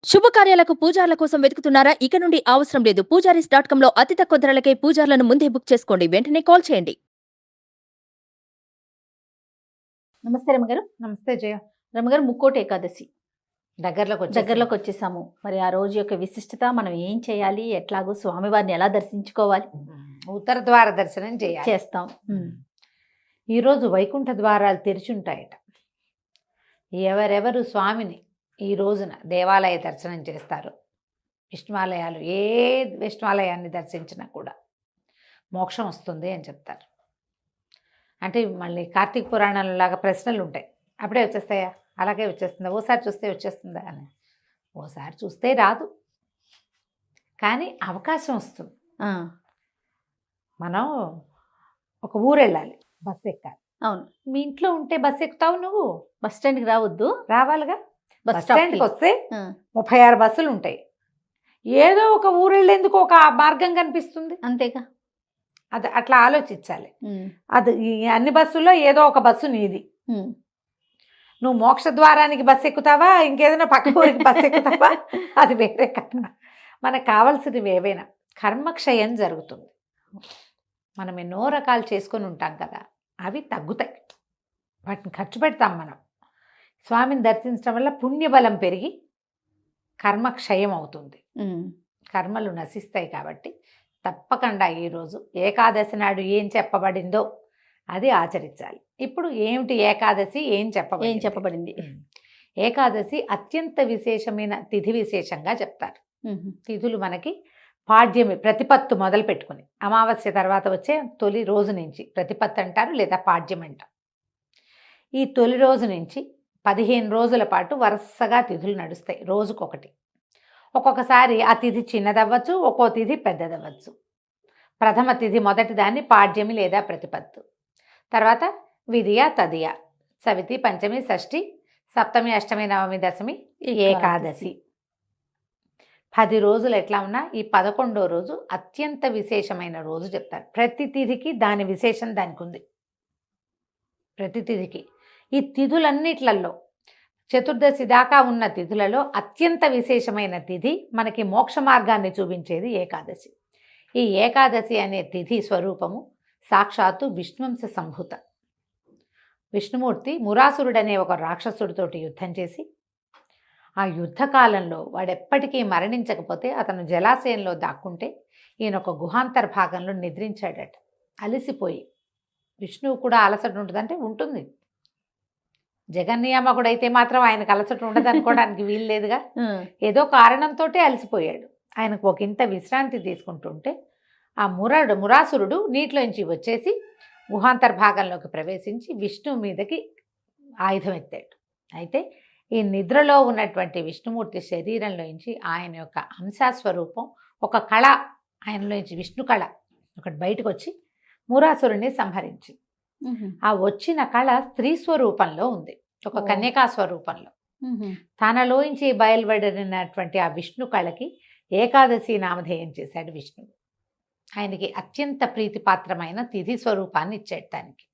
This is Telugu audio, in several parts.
శుభకార్యాలకు పూజార్ల కోసం వెతుకుతున్నారా? ఇక నుండి అవసరం లేదు. పూజారీస్.com లో అతి తక్కువ ధరలకే పూజార్లను ముందే బుక్ చేసుకోండి. వెంటనే కాల్ చేయండి. నమస్తే రమగారు. నమస్తే జయ. రమగారు, ముక్కోటి ఏకాదశి దగ్గరలోకి వచ్చేసాము. మరి ఆ రోజు యొక్క విశిష్టత, మనం ఏం చేయాలి, ఎట్లాగో స్వామివారిని ఎలా దర్శించుకోవాలి ఉత్తర ద్వార దర్శనం చేస్తాం. ఈరోజు వైకుంఠ ద్వారాలు తెరిచి ఉంటాయట. ఎవరెవరు స్వామిని ఈ రోజున దేవాలయ దర్శనం చేస్తారు, విష్ణువాలయాలు ఏ విష్ణువాలయాన్ని దర్శించినా కూడా మోక్షం వస్తుంది అని చెప్తారు. అంటే మళ్ళీ కార్తీక పురాణంలో లాగా ప్రశ్నలు ఉంటాయి, అప్పుడే వచ్చేస్తాయా, అలాగే వచ్చేస్తుందా, ఓసారి చూస్తే వచ్చేస్తుందా అని. ఓసారి చూస్తే రాదు, కానీ అవకాశం వస్తుంది. మనం ఒక ఊరు వెళ్ళాలి, బస్సు ఎక్కాలి. అవును, మీ ఇంట్లో ఉంటే బస్సు ఎక్కుతావు, నువ్వు బస్ స్టాండ్కి రావద్దు, రావాలిగా. బస్ స్టాండ్కి వస్తే 36 బస్సులు ఉంటాయి. ఏదో ఒక ఊరు వెళ్ళేందుకు ఒక మార్గం కనిపిస్తుంది, అంతేగా. అది అట్లా ఆలోచించాలి. అది ఈ అన్ని బస్సుల్లో ఏదో ఒక బస్సు నీది. నువ్వు మోక్ష ద్వారానికి బస్సు ఎక్కుతావా, ఇంకేదైనా పక్క ఊరికి బస్సు ఎక్కుతావా, అది వేరే కథ. మనకు కావాల్సినవి ఏవైనా. కర్మక్షయం జరుగుతుంది. మనం ఎన్నో రకాలు చేసుకొని ఉంటాం కదా, అవి తగ్గుతాయి, వాటిని ఖర్చు పెడతాం మనం. స్వామిని దర్శించడం వల్ల పుణ్యబలం పెరిగి కర్మక్షయం అవుతుంది, కర్మలు నశిస్తాయి. కాబట్టి తప్పకుండా ఈరోజు ఏకాదశి నాడు ఏం చెప్పబడిందో అది ఆచరించాలి. ఇప్పుడు ఏమిటి ఏకాదశి, ఏం చెప్పబడింది? ఏకాదశి అత్యంత విశేషమైన తిథి విశేషంగా చెప్తారు. తిథులు మనకి పాడ్యమి, ప్రతిపత్తు మొదలు పెట్టుకుని అమావాస్య తర్వాత వచ్చే తొలి రోజు నుంచి ప్రతిపత్తు అంటారు, లేదా పాడ్యం అంటారు. ఈ తొలి రోజు నుంచి 15 రోజుల పాటు వరుసగా తిథులు నడుస్తాయి, రోజుకొకటి. ఒక్కొక్కసారి ఆ తిథి చిన్నదవ్వచ్చు, ఒక్కో తిథి పెద్దదవ్వచ్చు. ప్రథమ తిథి మొదటి దాన్ని పాడ్యమి లేదా ప్రతిపత్తు, తర్వాత విధియ, తదియ, సవితి, పంచమి, షష్ఠి, సప్తమి, అష్టమి, నవమి, దశమి, ఏకాదశి. 10 రోజులు ఎట్లా ఉన్నా ఈ 11వ రోజు అత్యంత విశేషమైన రోజు చెప్తారు. ప్రతి తిథికి దాని విశేషం దానికి ఉంది. ప్రతి తిథికి ఈ తిథులన్నిట్లలో చతుర్దశి దాకా ఉన్న తిథులలో అత్యంత విశేషమైన తిథి, మనకి మోక్ష మార్గాన్ని చూపించేది ఏకాదశి. ఈ ఏకాదశి అనే తిథి స్వరూపము సాక్షాత్తు విష్ణువంశ సంభూత. విష్ణుమూర్తి మురాసురుడనే ఒక రాక్షసుడితోటి యుద్ధం చేసి, ఆ యుద్ధకాలంలో వాడెప్పటికీ మరణించకపోతే అతను జలాశయంలో దాక్కుంటే ఈయన ఒక గుహాంతర భాగంలో నిద్రించాడట, అలసిపోయి. విష్ణువు కూడా అలసట ఉంటుందంటే ఉంటుంది, జగన్నియామకుడైతే మాత్రం ఆయనకు అలసట ఉండదు అనుకోవడానికి వీలు లేదుగా. ఏదో కారణంతో అలసిపోయాడు. ఆయనకు ఒక ఇంత విశ్రాంతి తీసుకుంటుంటే ఆ మురాసురుడు నీటిలోంచి వచ్చేసి గుహాంతర భాగంలోకి ప్రవేశించి విష్ణువు మీదకి ఆయుధం ఎత్తాడు. అయితే ఈ నిద్రలో ఉన్నటువంటి విష్ణుమూర్తి శరీరంలోంచి ఆయన యొక్క అంశాస్వరూపం, ఒక కళ ఆయనలోంచి, విష్ణు కళ ఒకటి బయటకు వచ్చి మురాసురుణ్ణి సంహరించి, ఆ వచ్చిన కళ స్త్రీ స్వరూపంలో ఉంది, ఒక కన్యకా స్వరూపంలో. తనలోంచి బయలువడినటువంటి ఆ విష్ణు కళకి ఏకాదశి నామధేయం చేశాడు విష్ణువు. ఆయనకి అత్యంత ప్రీతిపాత్రమైన తిథి స్వరూపాన్ని ఇచ్చాడు. దానికి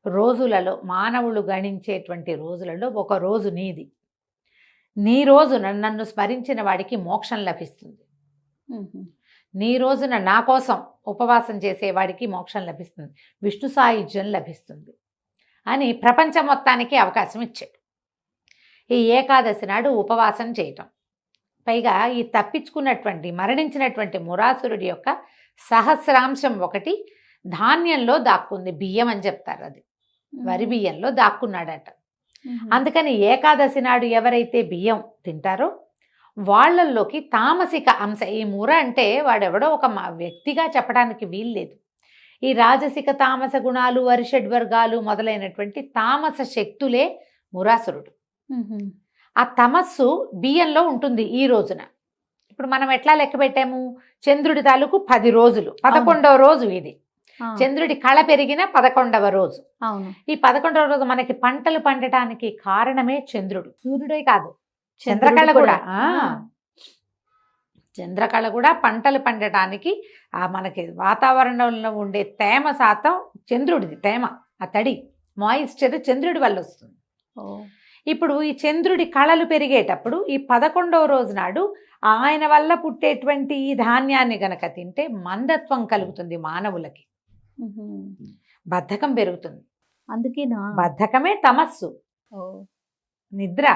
రోజులలో, మానవులు గణించేటువంటి రోజులలో ఒక రోజు నీది. నీ రోజున నన్ను స్మరించిన వాడికి మోక్షం లభిస్తుంది. నీ రోజున నా కోసం ఉపవాసం చేసేవాడికి మోక్షం లభిస్తుంది, విష్ణు సాయుధ్యం లభిస్తుంది అని ప్రపంచం మొత్తానికి అవకాశం ఇచ్చాడు. ఈ ఏకాదశి నాడు ఉపవాసం చేయటం, పైగా ఈ తప్పించుకున్నటువంటి, మరణించినటువంటి మురాసురుడి యొక్క సహస్రాంశం ఒకటి ధాన్యంలో దాక్కుంది, బియ్యం అని చెప్తారు, అది వరి బియ్యంలో దాక్కున్నాడట. అందుకని ఏకాదశి నాడు ఎవరైతే బియ్యం తింటారో వాళ్ళల్లోకి తామసిక అంశ, ఈ ముర అంటే వాడెవడో ఒక వ్యక్తిగా చెప్పడానికి వీల్లేదు. ఈ రాజసిక తామస గుణాలు, వరిషడ్వర్గాలు మొదలైనటువంటి తామస శక్తులే మురాసురుడు. ఆ తమస్సు బియ్యంలో ఉంటుంది ఈ రోజున. ఇప్పుడు మనం ఎట్లా లెక్క పెట్టాము, చంద్రుడి తాలూకు 10 రోజులు, 11వ రోజు ఇది. చంద్రుడి కళ పెరిగిన 11వ రోజు. ఈ 11వ రోజు మనకి పంటలు పండటానికి కారణమే చంద్రుడు, సూర్యుడే కాదు, చంద్రకళ కూడా. చంద్రకళ కూడా పంటలు పండటానికి, ఆ మనకి వాతావరణంలో ఉండే తేమ శాతం చంద్రుడిది, తేమ, ఆ తడి, మాయిశ్చర్ చంద్రుడి వల్ల వస్తుంది. ఇప్పుడు ఈ చంద్రుడి కళలు పెరిగేటప్పుడు ఈ 11వ రోజు నాడు ఆయన వల్ల పుట్టేటువంటి ఈ ధాన్యాన్ని గనక తింటే మందత్వం కలుగుతుంది మానవులకి, బద్ధకం పెరుగుతుంది. అందుకేనా? బద్ధకమే తమస్సు, ఓ. నిద్ర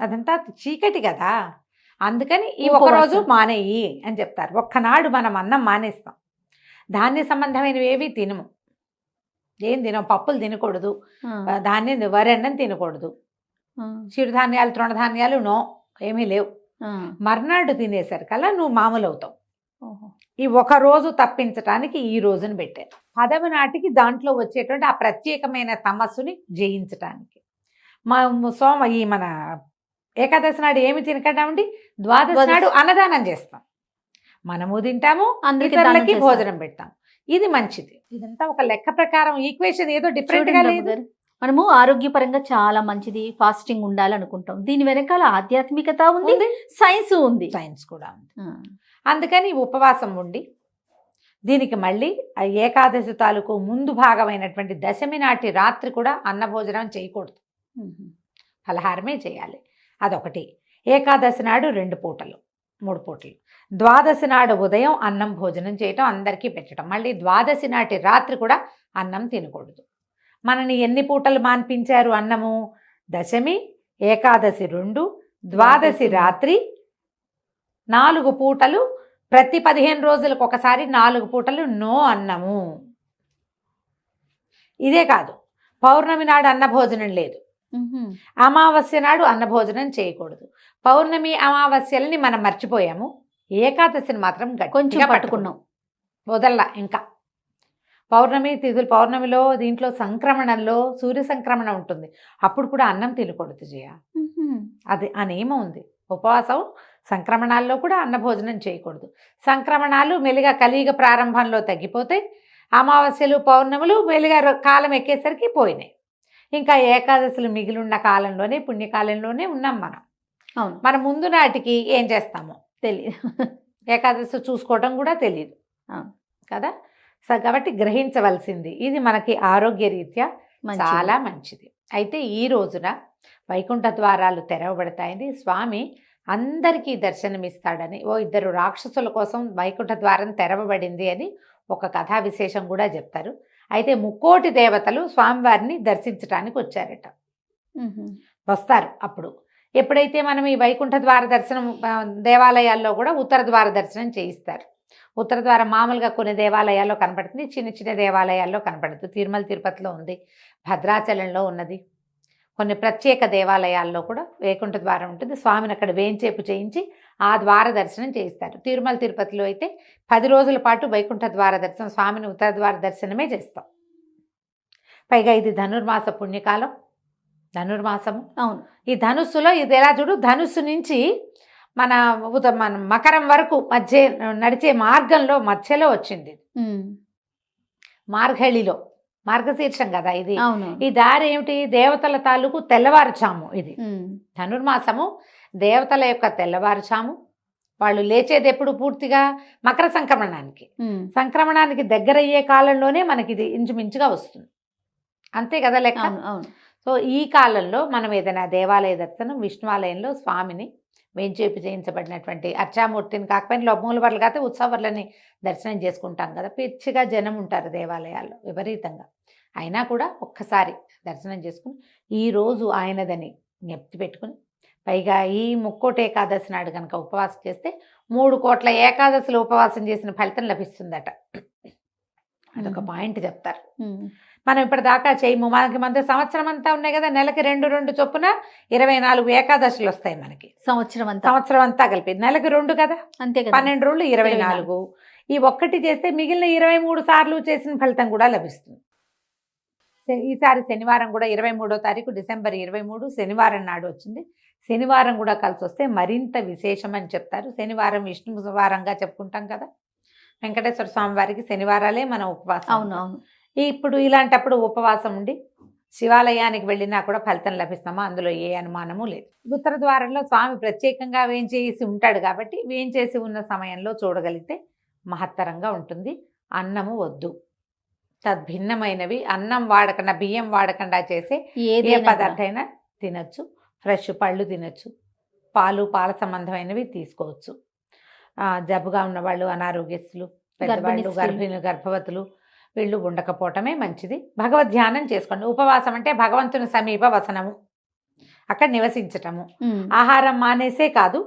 అదంతా చీకటి కదా. అందుకని ఈ ఉపవాసం. ఒకరోజు మానేయి అని చెప్తారు. ఒక్కనాడు మనం అన్నం మానేస్తాం, ధాన్య సంబంధమైనవి ఏవి తినము. ఏం తినం, పప్పులు తినకూడదు, ఆ, ధాన్యం వరెండం తినకూడదు, ఆ, చిరుధాన్యాలు తృణధాన్యాలు నో, ఏమీ లేవు. ఆ. మర్నాడు తినేసరికల్లా నువ్వు మామూలు అవుతావు. ఓహో. ఈ ఒక రోజు తప్పించటానికి ఈ రోజును పెట్టారు. 10వ నాటికి దాంట్లో వచ్చేటువంటి ఆ ప్రత్యేకమైన తమస్సుని జయించటానికి మన ఏకాదశి నాడు ఏమి తినకండి, ద్వాదశి నాడు అన్నదానం చేస్తాం. మనము తింటాము, అందరికీ దానం ఇతరులకి చేస్తాం. భోజనం పెడతాం. ఇది మంచిది. ఇదంతా ఒక లెక్క ప్రకారం ఈక్వేషన్ ఏదో డిఫరెంట్ గా చూడండి లేదు. బ్రదర్, మనము ఆరోగ్యపరంగా చాలా మంచిది ఫాస్టింగ్ ఉండాలనుకుంటాం. దీని వెనకాల ఆధ్యాత్మికత ఉంది, ఉంది, సైన్స్ ఉంది. సైన్స్ కూడా ఉంది. ఆ. అందుకని ఉపవాసం ఉండి దీనికి మళ్ళీ ఆ ఏకాదశి తాలూకు ముందు భాగమైనటువంటి దశమి నాటి రాత్రి కూడా అన్నభోజనం చేయకూడదు, మ్మ్. ఫలహారమే చేయాలి. అదొకటి. ఏకాదశి నాడు 2 పూటలు 3 పూటలు, ద్వాదశి నాడు ఉదయం అన్నం భోజనం చేయటం, అందరికీ పెట్టడం. మళ్ళీ ద్వాదశి నాటి రాత్రి కూడా అన్నం తినకూడదు. మనని ఎన్ని పూటలు మాన్పించారు అన్నము? దశమి, ఏకాదశి 2, ద్వాదశి రాత్రి 4 పూటలు. ప్రతి 15 రోజులకు ఒకసారి 4 పూటలు నో అన్నము. ఇదే కాదు, పౌర్ణమి నాడు అన్నభోజనం లేదు, మ్మ్. అమావాస్య నాడు అన్నభోజనం చేయకూడదు. పౌర్ణమి అమావాస్యలని మనం మర్చిపోయాము, ఏకాదశిని మాత్రం కొంచెం గట్టిగా పట్టుకున్నాం. వదల్లా. ఇంకా పౌర్ణమి తిథులు, పౌర్ణమిలో దీంట్లో సంక్రమణంలో సూర్య సంక్రమణ ఉంటుంది, అప్పుడు కూడా అన్నం తినకూడదు జయ. మ్మ్. అది ఆ నియమం ఉంది. ఉపవాసం సంక్రమణాల్లో కూడా అన్నభోజనం చేయకూడదు. సంక్రమణాలు మెల్లిగా కలియుగ ప్రారంభంలో తగ్గిపోతే అమావాస్యలు పౌర్ణములు మెల్లిగా కాలం ఎక్కేసరికి పోయినాయి. ఇంకా ఏకాదశులు మిగిలిన్న కాలంలోనే, పుణ్యకాలంలోనే ఉన్నాం మనం. అవును, మన ముందు నాటికి ఏం చేస్తామో తెలియదు. ఏకాదశి చూసుకోవడం కూడా తెలియదు అవును. కదా. సో కాబట్టి గ్రహించవలసింది ఇది మనకి ఆరోగ్య రీత్యా మంచిది. చాలా మంచిది. అయితే ఈ రోజున వైకుంఠ ద్వారాలు తెరవబడతాయని, స్వామి అందరికీ దర్శనమిస్తాడని, 2 రాక్షసుల కోసం వైకుంఠ ద్వారం తెరవబడింది అని ఒక కథా విశేషం కూడా చెప్తారు. అయితే 3,000,000 దేవతలు స్వామివారిని దర్శించడానికి వచ్చారట, మ్మ్. వస్తారు. అప్పుడు ఎప్పుడైతే మనం ఈ వైకుంఠ ద్వార దర్శనం దేవాలయాల్లో కూడా ఉత్తర ద్వార దర్శనం చేయిస్తారు. ఉత్తర ద్వారం మామూలుగా కొన్ని దేవాలయాల్లో కనపడుతుంది, చిన్న చిన్న దేవాలయాల్లో కనపడుతుంది. తిరుమల తిరుపతిలో ఉంది, భద్రాచలంలో ఉన్నది, కొన్ని ప్రత్యేక దేవాలయాల్లో కూడా వైకుంఠ ద్వారం ఉంటుంది. స్వామిని అక్కడ వేంచేపు చేయించి ఆ ద్వార దర్శనం చేయిస్తారు. తిరుమల తిరుపతిలో అయితే 10 రోజుల పాటు వైకుంఠ ద్వార దర్శనం, స్వామిని ఉత్తర ద్వార దర్శనమే చేస్తాం. పైగా ఇది ధనుర్మాస పుణ్యకాలం, ధనుర్మాసము. అవును. ఈ ధనుస్సులో ఇది ఎలా చూడు, ధనుస్సు నుంచి మన మకరం వరకు మధ్య నడిచే మార్గంలో మధ్యలో వచ్చింది. మ్మ్. మార్గళిలో, మార్గశీర్షం కదా ఇది. అవును. ఈ దారి ఏమిటి? దేవతల తాలూకు తెల్లవారుచాము. ఇది మ్మ్. ధనుర్మాసము, దేవతల యొక్క తెల్లవారుచాము. వాళ్ళు లేచేది ఎప్పుడు? పూర్తిగా మకర సంక్రమణానికి. మ్మ్. సంక్రమణానికి దగ్గరయ్యే కాలంలోనే మనకి ఇది ఇంచుమించుగా వస్తుంది, అంతే కదా లెక్క. అవును. అవును. సో ఈ కాలంలో మనం ఏదైనా దేవాలయ దర్శనం, విష్ణువాలయంలో స్వామిని వేంచేపు చేయించబడినటువంటి అర్చామూర్తిని కాకపోయినా మూలవర్లు కాకపోతే ఉత్సవర్లని దర్శనం చేసుకుంటాం కదా. పిచ్చిగా జనం ఉంటారు దేవాలయాల్లో విపరీతంగా. అయినా కూడా ఒక్కసారి దర్శనం చేసుకుని ఈరోజు ఆయనదని జ్ఞప్తి పెట్టుకుని, పైగా ఈ 3,000,000 ఏకాదశి నాడు కనుక ఉపవాసం చేస్తే 3,000,000 ఏకాదశులు ఉపవాసం చేసిన ఫలితం లభిస్తుందట. అదొక పాయింట్ చెప్తారు. మ్మ్. మనం ఇప్పటిదాకా చేయము. మనకి మధ్య సంవత్సరం అంతా ఉన్నాయి కదా, నెలకి 2 చొప్పున 24 ఏకాదశులు వస్తాయి మనకి. సంవత్సరం అంతా. సంవత్సరం అంతా కలిపి నెలకి 2 కదా, అంతే కదా. 12 రోజులు 24. ఈ ఒక్కటి చేస్తే మిగిలిన 23 సార్లు చేసిన ఫలితం కూడా లభిస్తుంది. ఈసారి శనివారం కూడా 23వ తారీఖు డిసెంబర్ 23 శనివారం నాడు వచ్చింది. శనివారం కూడా కలిసి వస్తే మరింత విశేషం అని చెప్తారు. శనివారం విష్ణు వారంగా చెప్పుకుంటాం కదా, వెంకటేశ్వర స్వామి వారికి శనివారాలే మన ఉపవాసం. అవును. అవును. ఇప్పుడు ఇలాంటప్పుడు ఉపవాసం ఉండి శివాలయానికి వెళ్ళినా కూడా ఫలితం లభిస్తామా? అందులో ఏ అనుమానము లేదు. ఉత్తర ద్వారంలో స్వామి ప్రత్యేకంగా వేంచేసి ఉంటాడు కాబట్టి వేంచేసి ఉన్న సమయంలో చూడగలిగితే మహత్తరంగా ఉంటుంది. అన్నము వద్దు, తద్భిన్నమైనవి అన్నం వాడకుండా, బియ్యం వాడకుండా చేసే ఏ ఏదైనా పదార్థమైనా తినచ్చు. ఫ్రెష్ పళ్ళు తినచ్చు, పాల సంబంధమైనవి తీసుకోవచ్చు. జబ్బుగా ఉన్నవాళ్ళు, అనారోగ్యస్తులు, పెద్దవాళ్ళు, గర్భిణీ గర్భవతులు వీళ్ళు ఉండకపోవటమే మంచిది. భగవద్ ధ్యానం చేసుకోండి. ఉపవాసం అంటే భగవంతుని సమీప వసనము, అక్కడ నివసించటము. ఆహారం మానేసే కాదు,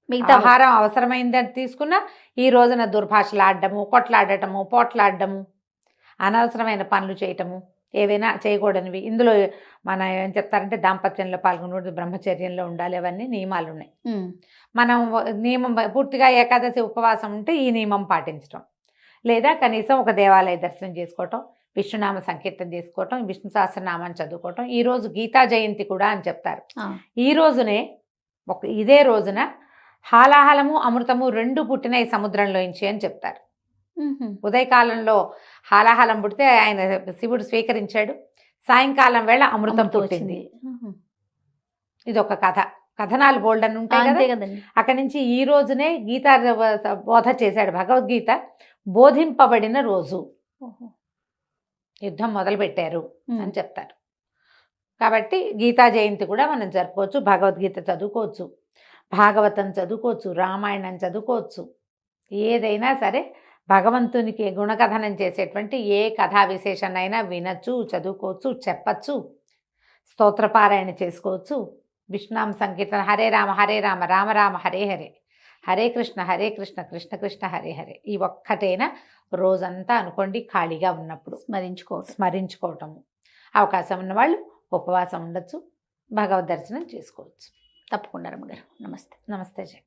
మిగతా ఆహారం అవసరమైందని తీసుకున్నా ఈ రోజున దుర్భాషలాడటము, కొట్లాడటము, పోట్లాడటము, అనవసరమైన పనులు చేయటము, ఏవైనా చేయకూడనివి. ఇందులో మన ఏం చెప్తారంటే దాంపత్యంలో పాల్గొనకూడదు, బ్రహ్మచర్యంలో ఉండాలి, అవన్నీ నియమాలు ఉన్నాయి. మనం నియమం పూర్తిగా ఏకాదశి ఉపవాసం ఉంటే ఈ నియమం పాటించటం, లేదా కనీసం ఒక దేవాలయ దర్శనం చేసుకోవటం, విష్ణునామ సంకీర్తన చేసుకోవటం, విష్ణు సహస్రనామాన్ని చదువుకోవటం. ఈరోజు గీతా జయంతి కూడా అని చెప్తారు. ఈ రోజునే ఇదే రోజున హాలాహలము అమృతము రెండు పుట్టినాయి సముద్రంలోంచి అని చెప్తారు. ఉదయకాలంలో హాలాహలం పుడితే ఆయన శివుడు స్వీకరించాడు, సాయంకాలం వేళ అమృతం పుట్టింది. ఇది ఒక కథ. కథనాలు బోల్డ్ అని ఉంటాయి కదా. అక్కడి నుంచి ఈ రోజునే గీతా బోధ చేశాడు. భగవద్గీత బోధింపబడిన రోజు, యుద్ధం మొదలు పెట్టారు అని చెప్తారు. కాబట్టి గీతా జయంతి కూడా మనం జరుపుకోవచ్చు. భగవద్గీత చదువుకోవచ్చు, భాగవతం చదువుకోవచ్చు, రామాయణం చదువుకోవచ్చు. ఏదైనా సరే భగవంతునికి గుణకథనం చేసేటువంటి ఏ కథా విశేషాన్నైనా వినచ్చు, చదువుకోవచ్చు, చెప్పచ్చు, స్తోత్రపారాయణ చేసుకోవచ్చు, విష్ణునామ సంకీర్తన, హరే రామ రామ రామ హరే హరే, హరే కృష్ణ కృష్ణ కృష్ణ హరే హరే. ఈ ఒక్కటైనా రోజంతా అనుకోండి, ఖాళీగా ఉన్నప్పుడు స్మరించుకోవటము. అవకాశం ఉన్నవాళ్ళు ఉపవాసం ఉండొచ్చు, భగవద్ దర్శనం చేసుకోవచ్చు. తప్పకుండా రమ్మగారు. నమస్తే. నమస్తే జయ.